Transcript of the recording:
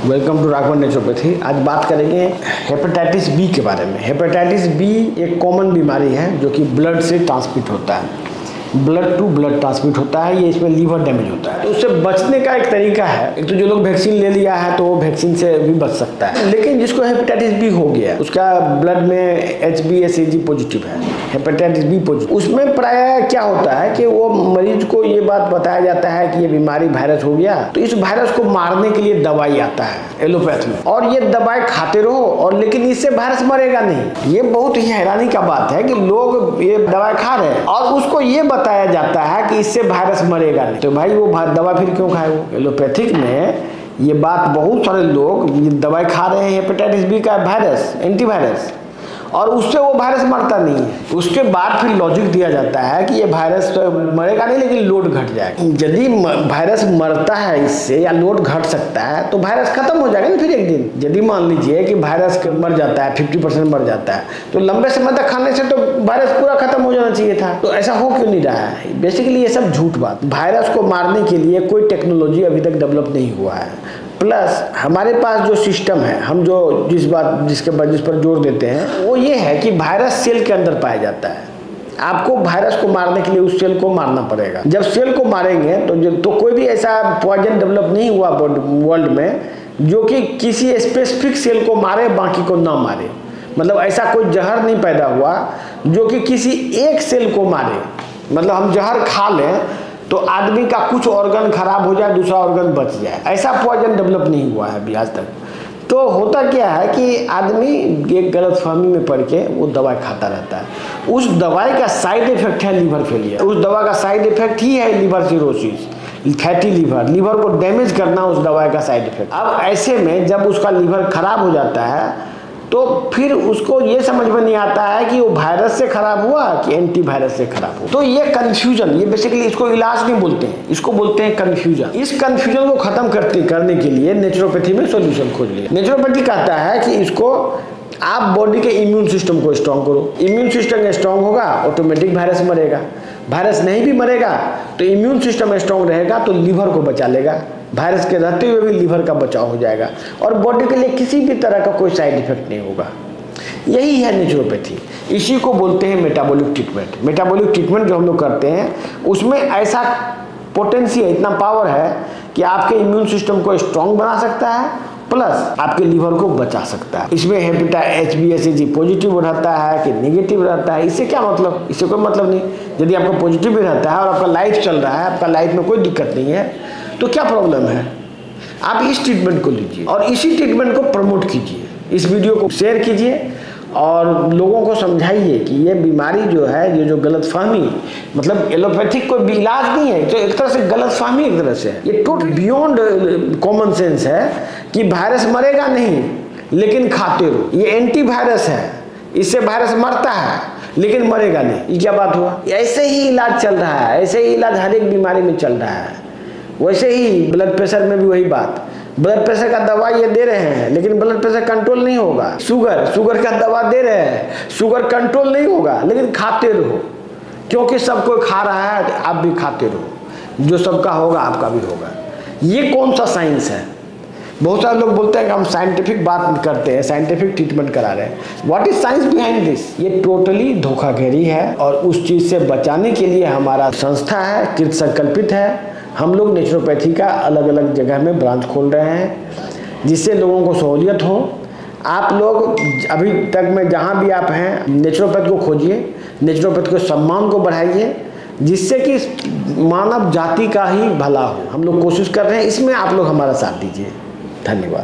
Welcome to Raghavan naturopathy. आज बात करेंगे हेपेटाइटिस बी के बारे में। हेपेटाइटिस बी एक कॉमन बीमारी है जो कि ब्लड से ट्रांसमिट होता है, ब्लड टू ब्लड ट्रांसमिट होता है। ये इसमें लीवर डैमेज होता है। तो उससे बचने का एक तरीका है, एक तो जो लोग वैक्सीन ले लिया है तो वो वैक्सीन से भी बच सकता है, लेकिन जिसको हेपेटाइटिस बी हो गया, उसका ब्लड में HbSAg पॉजिटिव है, हेपेटाइटिस बी पॉजिटिव, उसमें प्राय क्या होता है कि वो मरीज को ये बात बताया जाता है कि ये बीमारी वायरस हो गया, तो इस वायरस को मारने के लिए दवाई आता है एलोपैथ में, और ये दवाई खाते रहो, और लेकिन इससे वायरस मरेगा नहीं। ये बहुत ही हैरानी का बात है कि लोग ये दवाई खा रहे हैं और उसको ये बताया जाता है कि इससे वायरस मरेगा नहीं, तो भाई वो दवा फिर क्यों खाए? वो एलोपैथिक में ये बात बहुत सारे लोग ये दवाई खा रहे हैं हेपेटाइटिस बी का वायरस, एंटीवायरस, और उससे वो वायरस मरता नहीं है। उसके बाद फिर लॉजिक दिया जाता है कि ये वायरस तो मरेगा नहीं लेकिन लोड घट जाएगा। यदि वायरस मरता है इससे या लोड घट सकता है तो वायरस खत्म हो जाएगा ना फिर एक दिन। यदि मान लीजिए कि वायरस मर जाता है, 50% मर जाता है, तो लंबे समय तक खाने से तो वायरस पूरा खत्म हो जाना चाहिए था। तो ऐसा हो क्यों नहीं रहा है? बेसिकली ये सब झूठ बात। वायरस को मारने के लिए कोई टेक्नोलॉजी अभी तक डेवलप नहीं हुआ है। प्लस हमारे पास जो सिस्टम है, हम जो जिस पर जोर देते हैं वो ये है कि वायरस सेल के अंदर पाया जाता है। आपको वायरस को मारने के लिए उस सेल को मारना पड़ेगा। जब सेल को मारेंगे तो कोई भी ऐसा पॉइजन डेवलप नहीं हुआ वर्ल्ड में जो कि किसी स्पेसिफिक सेल को मारे बाकी को ना मारे। मतलब ऐसा कोई जहर नहीं पैदा हुआ जो कि किसी एक सेल को मारे। मतलब हम जहर खा लें तो आदमी का कुछ ऑर्गन खराब हो जाए, दूसरा ऑर्गन बच जाए, ऐसा पॉइजन डेवलप नहीं हुआ है अभी आज तक। तो होता क्या है कि आदमी एक गलतफहमी में पड़ के वो दवाई खाता रहता है। उस दवाई का साइड इफेक्ट है लीवर फेलियर। उस दवा का साइड इफेक्ट ही है लीवर सिरोसिस, फैटी लीवर को डैमेज करना उस दवाई का साइड इफेक्ट। अब ऐसे में जब उसका लीवर खराब हो जाता है तो फिर उसको ये समझ में नहीं आता है कि वो वायरस से खराब हुआ कि एंटीवायरस से खराब हुआ। तो ये कंफ्यूजन, ये बेसिकली इसको इलाज नहीं बोलते हैं, इसको बोलते हैं कंफ्यूजन। इस कंफ्यूजन को खत्म करने के लिए नेचुरोपैथी में सॉल्यूशन खोज लिया। नेचुरोपैथी कहता है कि इसको आप बॉडी के इम्यून सिस्टम को स्ट्रॉन्ग करो। इम्यून सिस्टम स्ट्रॉन्ग होगा ऑटोमेटिक वायरस मरेगा। वायरस नहीं भी मरेगा तो इम्यून सिस्टम स्ट्रॉन्ग रहेगा तो लीवर को बचा लेगा। वायरस के रहते हुए भी लीवर का बचाव हो जाएगा और बॉडी के लिए किसी भी तरह का कोई साइड इफेक्ट नहीं होगा। यही है नेचुरोपैथी। इसी को बोलते हैं मेटाबॉलिक ट्रीटमेंट। मेटाबॉलिक ट्रीटमेंट जो हम लोग करते हैं उसमें ऐसा पोटेंशियल, इतना पावर है कि आपके इम्यून सिस्टम को स्ट्रॉन्ग बना सकता है प्लस आपके लीवर को बचा सकता है। इसमें HbSAg पॉजिटिव रहता है कि नेगेटिव रहता है, इससे क्या मतलब? इससे कोई मतलब नहीं। यदि आपका पॉजिटिव भी रहता है और आपका लाइफ चल रहा है, आपका लाइफ में कोई दिक्कत नहीं है, तो क्या प्रॉब्लम है? आप इस ट्रीटमेंट को लीजिए और इसी ट्रीटमेंट को प्रमोट कीजिए। इस वीडियो को शेयर कीजिए और लोगों को समझाइए कि ये बीमारी जो है, ये जो गलतफहमी, मतलब एलोपैथिक कोई भी इलाज नहीं है, तो एक तरह से गलतफहमी एक तरह से है। ये टोटल बियॉन्ड कॉमन सेंस है कि वायरस मरेगा नहीं लेकिन खाते रहो। ये एंटीवायरस है, इससे वायरस मरता है लेकिन मरेगा नहीं। ये क्या बात हुआ? ऐसे ही इलाज चल रहा है, ऐसे ही इलाज हर एक बीमारी में चल रहा है। वैसे ही ब्लड प्रेशर में भी वही बात। ब्लड प्रेशर का दवा ये दे रहे हैं लेकिन ब्लड प्रेशर कंट्रोल नहीं होगा। शुगर का दवा दे रहे हैं, शुगर कंट्रोल नहीं होगा, लेकिन खाते रहो क्योंकि सब कोई खा रहा है, आप भी खाते रहो। जो सबका होगा आपका भी होगा। ये कौन सा साइंस है? बहुत सारे लोग बोलते हैं कि हम साइंटिफिक बात करते हैं, साइंटिफिक ट्रीटमेंट करा रहे हैं। What is science behind this? ये टोटली धोखाधड़ी है और उस चीज से बचाने के लिए हमारा संस्था है, कृत संकल्पित है। हम लोग नेचुरोपैथी का अलग अलग जगह में ब्रांच खोल रहे हैं जिससे लोगों को सहूलियत हो। आप लोग अभी तक में जहाँ भी आप हैं नेचुरोपैथ को खोजिए, नेचुरोपैथ के सम्मान को बढ़ाइए जिससे कि मानव जाति का ही भला हो। हम लोग कोशिश कर रहे हैं, इसमें आप लोग हमारा साथ दीजिए। धन्यवाद।